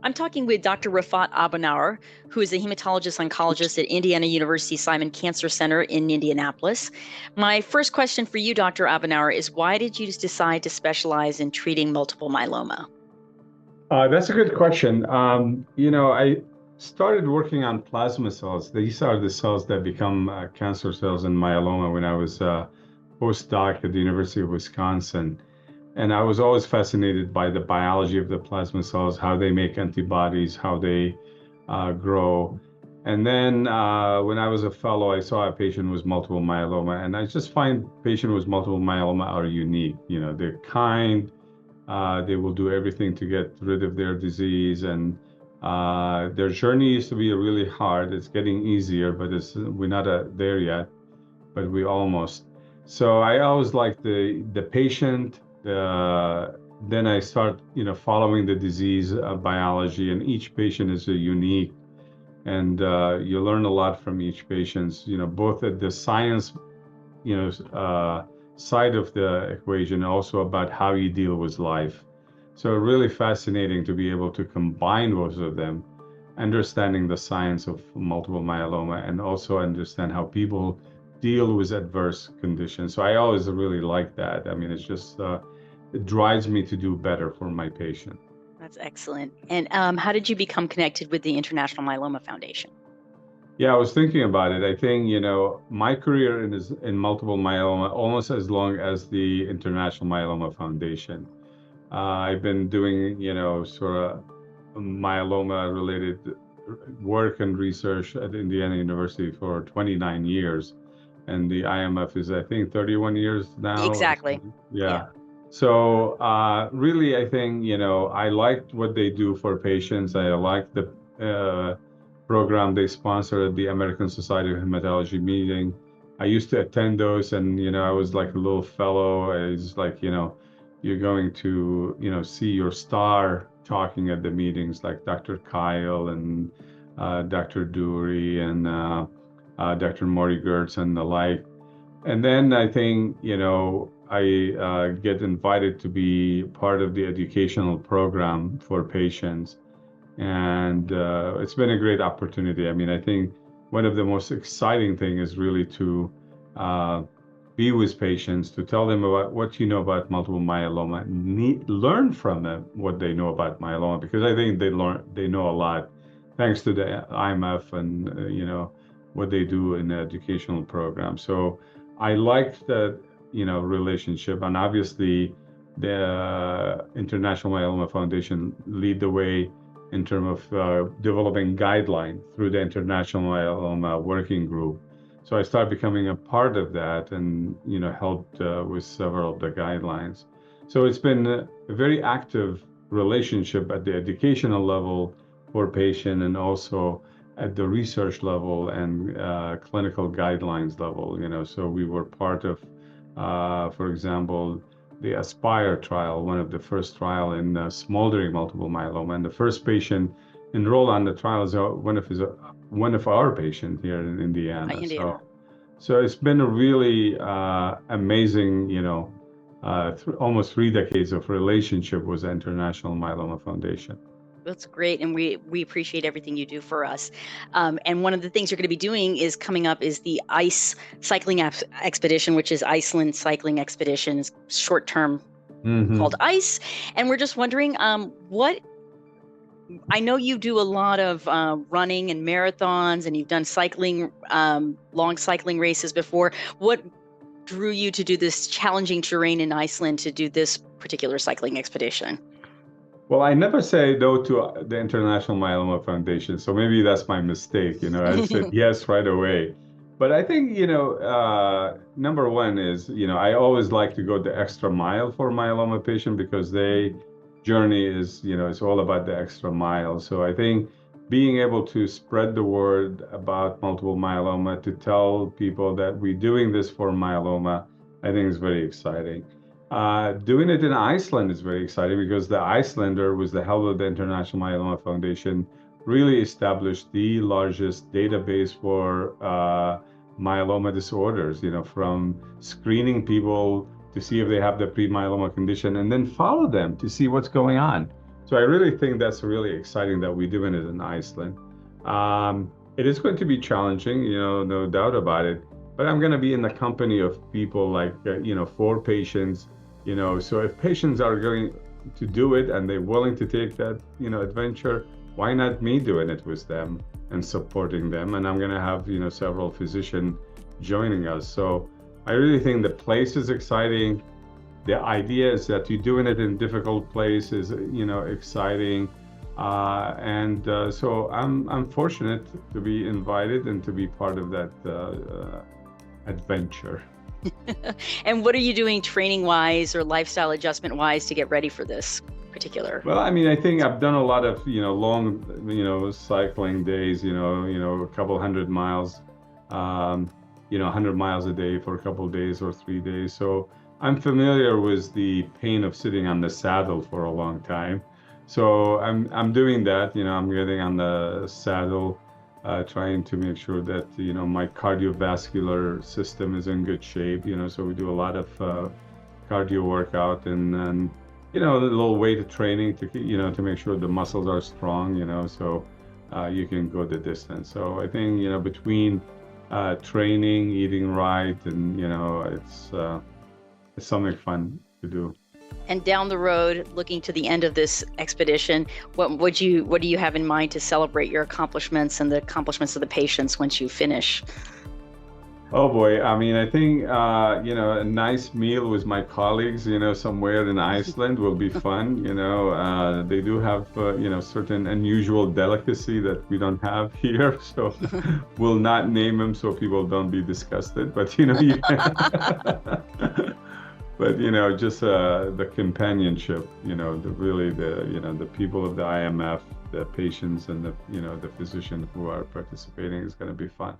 I'm talking with Dr. Rafat Abonour, who is a hematologist oncologist at Indiana University Simon Cancer Center in Indianapolis. My first question for you, Dr. Abonour, is why did you decide to specialize in treating multiple myeloma? That's a good question. I started working on plasma cells. These are the cells that become cancer cells in myeloma when I was a postdoc at the University of Wisconsin. And I was always fascinated by the biology of the plasma cells, how they make antibodies, how they grow. And then when I was a fellow, I saw a patient with multiple myeloma, and I just find patients with multiple myeloma are unique. They're kind. They will do everything to get rid of their disease, and their journey used to be really hard. It's getting easier, but we're not there yet, but we almost. So I always like the patient. Then I start, following the disease biology, and each patient is a unique, and you learn a lot from each patient. Both at the science, you know, side of the equation, also about how you deal with life. So really fascinating to be able to combine both of them, understanding the science of multiple myeloma and also understand how people deal with adverse conditions. So I always really like that. I mean, it's just, it drives me to do better for my patient. That's excellent. And how did you become connected with the International Myeloma Foundation? Yeah, I was thinking about it. I think, my career in multiple myeloma almost as long as the International Myeloma Foundation. I've been doing, sort of myeloma related work and research at Indiana University for 29 years. And the IMF is, I think, 31 years now. Exactly. Yeah. So really, I think, I liked what they do for patients. I liked the program they sponsored at the American Society of Hematology meeting. I used to attend those, and I was like a little fellow. I was like, you're going to, see your star talking at the meetings, like Dr. Kyle and Dr. Dury and Dr. Maury Gertz and the like. And then I think, I get invited to be part of the educational program for patients. And it's been a great opportunity. I mean, I think one of the most exciting things is really to be with patients, to tell them about what you know about multiple myeloma, learn from them what they know about myeloma, because I think they know a lot, thanks to the IMF and what they do in the educational program. So I like that relationship, and obviously the International Myeloma Foundation lead the way in terms of developing guidelines through the International Myeloma Working Group. So I started becoming a part of that and, helped with several of the guidelines. So it's been a very active relationship at the educational level for patient and also at the research level and clinical guidelines level, So we were part of, for example, the ASPIRE trial, one of the first trial in smoldering multiple myeloma. And the first patient enrolled on the trial is one of our patients here in Indiana. Indiana. So it's been a really amazing, almost 3 decades of relationship with the International Myeloma Foundation. That's great, and we appreciate everything you do for us. And one of the things you're going to be doing is coming up is the ice cycling expedition, which is Iceland cycling expeditions, short term called ICE. And we're just wondering, I know you do a lot of running and marathons, and you've done cycling, long cycling races before. What drew you to do this challenging terrain in Iceland to do this particular cycling expedition? Well, I never say no to the International Myeloma Foundation, so maybe that's my mistake. I said yes right away. But I think, number one is, I always like to go the extra mile for myeloma patient because they journey is, it's all about the extra mile. So I think being able to spread the word about multiple myeloma, to tell people that we're doing this for myeloma, I think is very exciting. Doing it in Iceland is very exciting because the Icelander, with the help of the International Myeloma Foundation, really established the largest database for myeloma disorders, from screening people to see if they have the pre-myeloma condition and then follow them to see what's going on. So I really think that's really exciting that we're doing it in Iceland. It is going to be challenging, no doubt about it. But I'm going to be in the company of people like, for patients, so if patients are going to do it and they're willing to take that, adventure, why not me doing it with them and supporting them? And I'm going to have, several physicians joining us. So I really think the place is exciting. The idea is that you're doing it in difficult places, exciting. So I'm fortunate to be invited and to be part of that adventure. And what are you doing training-wise or lifestyle adjustment-wise to get ready for this particular? Well, I mean, I think I've done a lot of, long, cycling days, a couple 100 miles, 100 miles a day for a couple of days or 3 days. So I'm familiar with the pain of sitting on the saddle for a long time. So I'm doing that, I'm getting on the saddle, trying to make sure that, my cardiovascular system is in good shape, so we do a lot of cardio workout and a little weight training to, to make sure the muscles are strong, so you can go the distance. So I think, between training, eating right, and, it's something fun to do. And down the road, looking to the end of this expedition, what do you have in mind to celebrate your accomplishments and the accomplishments of the patients once you finish? Oh boy, I mean, I think a nice meal with my colleagues, somewhere in Iceland will be fun. They do have certain unusual delicacy that we don't have here, so we'll not name them so people don't be disgusted. But but just the companionship, the people of the IMF, the patients, and the physician who are participating is going to be fun.